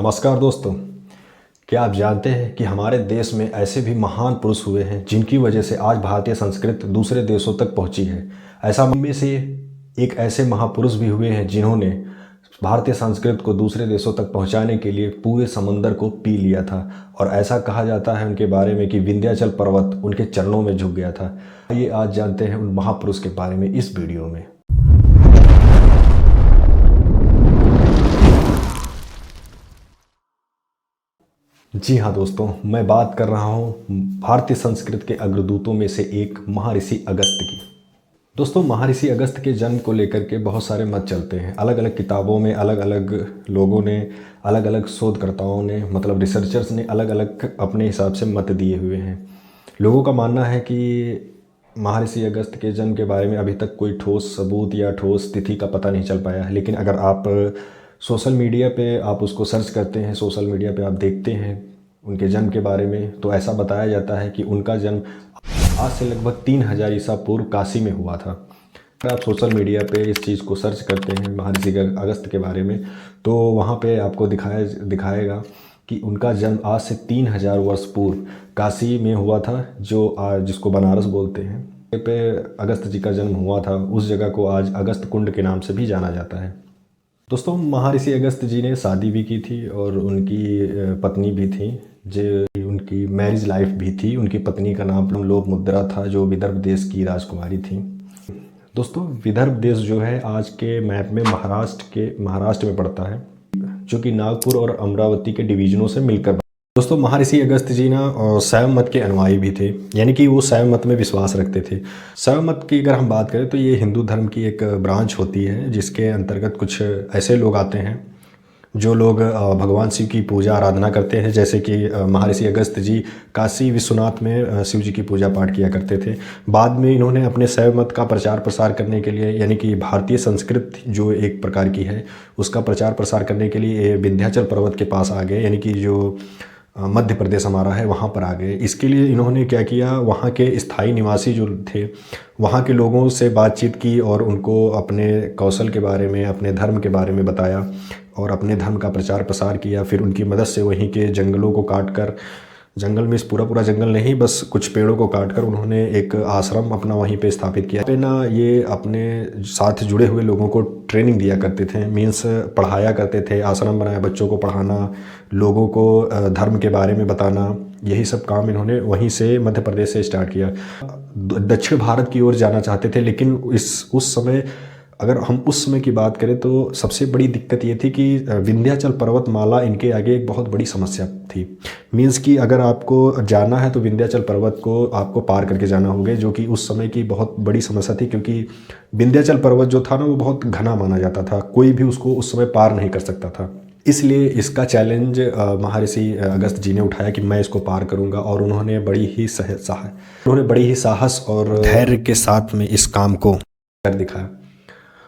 नमस्कार दोस्तों। क्या आप जानते हैं कि हमारे देश में ऐसे भी महान पुरुष हुए हैं जिनकी वजह से आज भारतीय संस्कृति दूसरे देशों तक पहुंची है। ऐसा में से एक ऐसे महापुरुष भी हुए हैं जिन्होंने भारतीय संस्कृति को दूसरे देशों तक पहुंचाने के लिए पूरे समंदर को पी लिया था। और ऐसा कहा जाता है उनके बारे में कि विंध्याचल पर्वत उनके चरणों में झुक गया था। आइए आज जानते हैं उन महापुरुष के बारे में इस वीडियो में। जी हाँ दोस्तों, मैं बात कर रहा हूँ भारतीय संस्कृति के अग्रदूतों में से एक महर्षि अगस्त्य की। दोस्तों, महर्षि अगस्त्य के जन्म को लेकर के बहुत सारे मत चलते हैं। अलग अलग किताबों में अलग अलग लोगों ने, अलग अलग शोधकर्ताओं ने, मतलब रिसर्चर्स ने अलग अलग अपने हिसाब से मत दिए हुए हैं। लोगों का मानना है कि महर्षि अगस्त्य के जन्म के बारे में अभी तक कोई ठोस सबूत या ठोस तिथि का पता नहीं चल पाया है। लेकिन अगर आप सोशल मीडिया पे आप उसको सर्च करते हैं, सोशल मीडिया पे आप देखते हैं उनके जन्म के बारे में, तो ऐसा बताया जाता है कि उनका जन्म आज से लगभग 3000 ईसा पूर्व काशी में हुआ था। अगर आप सोशल मीडिया पे इस चीज़ को सर्च करते हैं महर्षि अगस्त्य के बारे में, तो वहाँ पे आपको दिखाएगा कि उनका जन्म आज से 3000 वर्ष पूर्व काशी में हुआ था, जो जिसको बनारस बोलते हैं पे अगस्त्य जी का जन्म हुआ था। उस जगह को आज अगस्त्य कुंड के नाम से भी जाना जाता है। दोस्तों, महर्षि अगस्त्य जी ने शादी भी की थी और उनकी पत्नी भी थी, जो उनकी मैरिज लाइफ भी थी। उनकी पत्नी का नाम लोपामुद्रा था, जो विदर्भ देश की राजकुमारी थी। दोस्तों, विदर्भ देश जो है आज के मैप में महाराष्ट्र में पड़ता है, जो कि नागपुर और अमरावती के डिवीजनों से मिलकर। दोस्तों, महर्षि अगस्त्य जी ना शैव मत के अनुयायी भी थे, यानी कि वो शैव मत में विश्वास रखते थे। शैव मत की अगर हम बात करें तो ये हिंदू धर्म की एक ब्रांच होती है, जिसके अंतर्गत कुछ ऐसे लोग आते हैं जो लोग भगवान शिव की पूजा आराधना करते हैं। जैसे कि महर्षि अगस्त्य जी काशी विश्वनाथ में शिव जी की पूजा पाठ किया करते थे। बाद में इन्होंने अपने शैव मत का प्रचार प्रसार करने के लिए, यानी कि भारतीय संस्कृति जो एक प्रकार की है, उसका प्रचार प्रसार करने के लिए विंध्याचल पर्वत के पास आ गए, यानी कि जो मध्य प्रदेश हमारा है वहाँ पर आ गए। इसके लिए इन्होंने क्या किया, वहाँ के स्थायी निवासी जो थे वहाँ के लोगों से बातचीत की और उनको अपने कौशल के बारे में, अपने धर्म के बारे में बताया और अपने धर्म का प्रचार प्रसार किया। फिर उनकी मदद से वहीं के जंगलों को काटकर, जंगल में पूरा जंगल नहीं, बस कुछ पेड़ों को काटकर उन्होंने एक आश्रम अपना वहीं पे स्थापित किया। पे ना ये अपने साथ जुड़े हुए लोगों को ट्रेनिंग दिया करते थे, मीन्स पढ़ाया करते थे। आश्रम बनाया, बच्चों को पढ़ाना, लोगों को धर्म के बारे में बताना, यही सब काम इन्होंने वहीं से मध्य प्रदेश से स्टार्ट किया। दक्षिण भारत की ओर जाना चाहते थे, लेकिन उस समय, अगर हम उस समय की बात करें तो सबसे बड़ी दिक्कत ये थी कि विंध्याचल पर्वतमाला इनके आगे एक बहुत बड़ी समस्या थी। मीन्स कि अगर आपको जाना है तो विंध्याचल पर्वत को आपको पार करके जाना होगा, जो कि उस समय की बहुत बड़ी समस्या थी, क्योंकि विंध्याचल पर्वत जो था ना वो बहुत घना माना जाता था, कोई भी उसको उस समय पार नहीं कर सकता था। इसलिए इसका चैलेंज महर्षि अगस्त्य जी ने उठाया कि मैं इसको पार करूंगा, और उन्होंने बड़ी ही साहस और धैर्य के साथ में इस काम को कर दिखाया।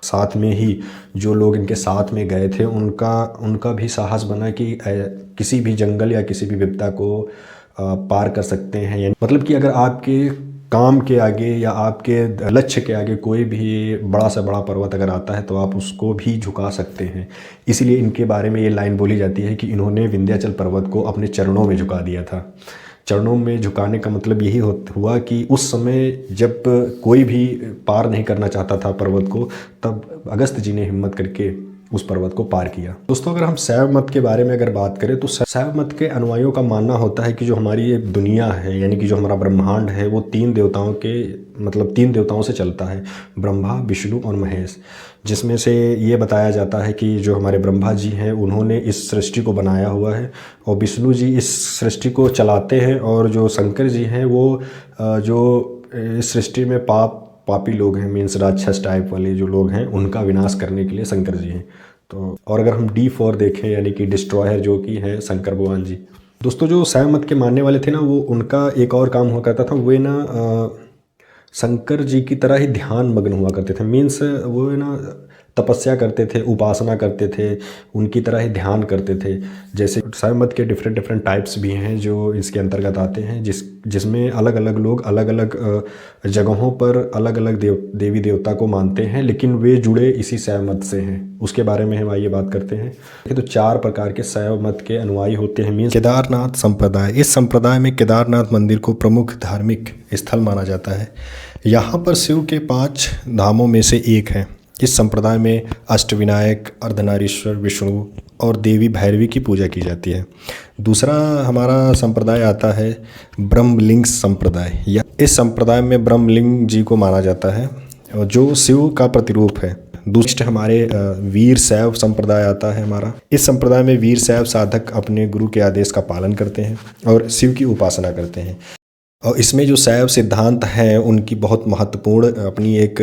साथ में ही जो लोग इनके साथ में गए थे उनका भी साहस बना कि किसी भी जंगल या किसी भी विपदा को पार कर सकते हैं। यानी मतलब कि अगर आपके काम के आगे या आपके लक्ष्य के आगे कोई भी बड़ा से बड़ा पर्वत अगर आता है तो आप उसको भी झुका सकते हैं। इसीलिए इनके बारे में ये लाइन बोली जाती है कि इन्होंने विंध्याचल पर्वत को अपने चरणों में झुका दिया था। चरणों में झुकाने का मतलब यही हुआ कि उस समय जब कोई भी पार नहीं करना चाहता था पर्वत को, तब अगस्त्य जी ने हिम्मत करके उस पर्वत को पार किया। दोस्तों, अगर हम शैव मत के बारे में अगर बात करें तो शैव मत के अनुयायियों का मानना होता है कि जो हमारी ये दुनिया है, यानी कि जो हमारा ब्रह्मांड है, वो तीन देवताओं से चलता है, ब्रह्मा, विष्णु और महेश। जिसमें से ये बताया जाता है कि जो हमारे ब्रह्मा जी हैं उन्होंने इस सृष्टि को बनाया हुआ है, और विष्णु जी इस सृष्टि को चलाते हैं, और जो शंकर जी हैं वो जो इस सृष्टि में पापी लोग हैं, मीन्स राक्षस टाइप वाले जो लोग हैं, उनका विनाश करने के लिए शंकर जी हैं। तो और अगर हम D4 देखें, यानी कि डिस्ट्रॉयर, जो कि है शंकर भगवान जी। दोस्तों, जो शैव मत के मानने वाले थे ना, वो उनका एक और काम हुआ करता था, वे ना शंकर जी की तरह ही ध्यान मग्न हुआ करते थे। मीन्स वो ना तपस्या करते थे, उपासना करते थे, उनकी तरह ही ध्यान करते थे। जैसे शैव मत के डिफरेंट डिफरेंट टाइप्स भी हैं जो इसके अंतर्गत आते हैं, जिसमें अलग अलग लोग अलग अलग जगहों पर अलग अलग देवी देवता को मानते हैं, लेकिन वे जुड़े इसी शैव मत से हैं। उसके बारे में हम आइए बात करते हैं। तो 4 प्रकार के शैव मत के अनुयायी होते हैं। केदारनाथ संप्रदाय। इस संप्रदाय में केदारनाथ मंदिर को प्रमुख धार्मिक स्थल माना जाता है। यहाँ पर शिव के 5 धामों में से एक है। इस संप्रदाय में अष्टविनायक, अर्धनारीश्वर, विष्णु और देवी भैरवी की पूजा की जाती है। दूसरा हमारा संप्रदाय आता है ब्रह्मलिंग संप्रदाय। या इस संप्रदाय में ब्रह्मलिंग जी को माना जाता है जो शिव का प्रतिरूप है। दूसरे हमारे वीर शैव संप्रदाय आता है हमारा। इस संप्रदाय में वीर शैव साधक अपने गुरु के आदेश का पालन करते हैं और शिव की उपासना करते हैं। और इसमें जो शैव सिद्धांत हैं उनकी बहुत महत्वपूर्ण अपनी एक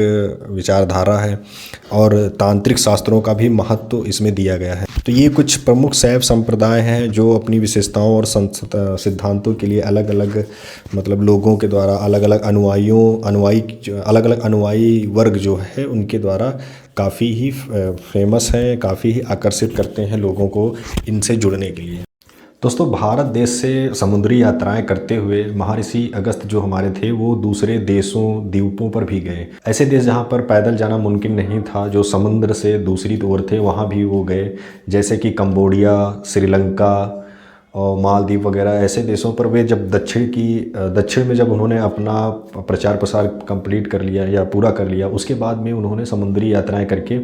विचारधारा है और तांत्रिक शास्त्रों का भी महत्व इसमें दिया गया है। तो ये कुछ प्रमुख शैव संप्रदाय हैं जो अपनी विशेषताओं और सिद्धांतों के लिए अलग अलग मतलब लोगों के द्वारा अलग अलग अनुयायी वर्ग जो है उनके द्वारा काफ़ी ही फेमस है, काफ़ी ही आकर्षित करते हैं लोगों को इनसे जुड़ने के लिए। दोस्तों, भारत देश से समुद्री यात्राएं करते हुए महर्षि अगस्त्य जो हमारे थे वो दूसरे देशों द्वीपों पर भी गए। ऐसे देश जहां पर पैदल जाना मुमकिन नहीं था, जो समुद्र से दूसरी ओर थे, वहां भी वो गए। जैसे कि कंबोडिया, श्रीलंका और मालदीव वगैरह ऐसे देशों पर वे जब दक्षिण में जब उन्होंने अपना प्रचार प्रसार कंप्लीट कर लिया या पूरा कर लिया, उसके बाद में उन्होंने समुद्री यात्राएँ करके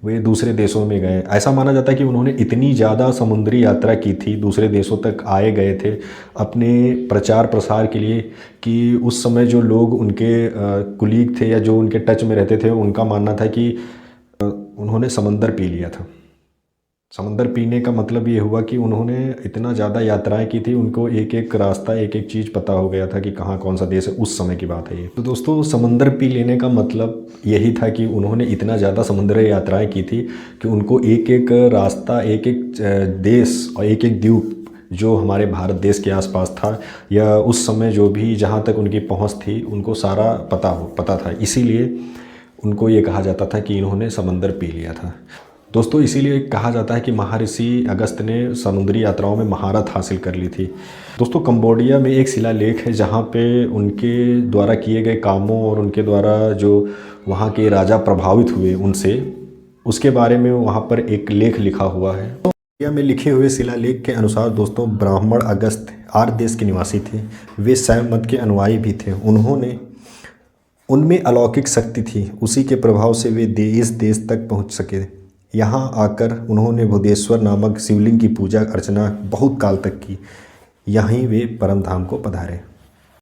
वे दूसरे देशों में गए। ऐसा माना जाता है कि उन्होंने इतनी ज़्यादा समुद्री यात्रा की थी, दूसरे देशों तक आए गए थे अपने प्रचार प्रसार के लिए, कि उस समय जो लोग उनके कुलीग थे या जो उनके टच में रहते थे उनका मानना था कि उन्होंने समंदर पी लिया था। समंदर पीने का मतलब ये हुआ कि उन्होंने इतना ज़्यादा यात्राएं की थी, उनको एक एक रास्ता, एक एक चीज़ पता हो गया था कि कहाँ कौन सा देश है। उस समय की बात है ये। तो दोस्तों, समंदर पी लेने का मतलब यही था कि उन्होंने इतना ज़्यादा समुद्री यात्राएं की थी कि उनको एक एक रास्ता, एक एक देश और एक एक द्वीप जो हमारे भारत देश के आसपास था या उस समय जो भी जहाँ तक उनकी पहुँच थी उनको सारा पता था। इसीलिए उनको ये कहा जाता था कि इन्होंने समंदर पी लिया था। दोस्तों, इसीलिए कहा जाता है कि महर्षि अगस्त्य ने समुद्री यात्राओं में महारत हासिल कर ली थी। दोस्तों, कंबोडिया में एक शिलालेख है जहाँ पे उनके द्वारा किए गए कामों और उनके द्वारा जो वहाँ के राजा प्रभावित हुए उनसे, उसके बारे में वहाँ पर एक लेख लिखा हुआ है। कंबोडिया में लिखे हुए शिलालेख के अनुसार दोस्तों, ब्राह्मण अगस्त्य आर्य देश के निवासी थे। वे शैव मत के अनुयायी भी थे। उनमें अलौकिक शक्ति थी, उसी के प्रभाव से वे इस देश तक पहुँच सके। यहाँ आकर उन्होंने बुद्धेश्वर नामक शिवलिंग की पूजा अर्चना बहुत काल तक की। यहीं वे परम धाम को पधारे।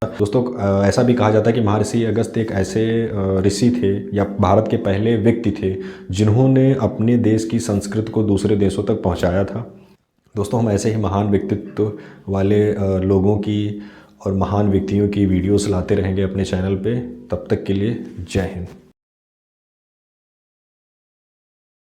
दोस्तों, ऐसा भी कहा जाता है कि महर्षि अगस्त्य एक ऐसे ऋषि थे या भारत के पहले व्यक्ति थे जिन्होंने अपने देश की संस्कृति को दूसरे देशों तक पहुँचाया था। दोस्तों, हम ऐसे ही महान व्यक्तित्व वाले लोगों की और महान व्यक्तियों की वीडियोस लाते रहेंगे अपने चैनल पे। तब तक के लिए जय हिंद।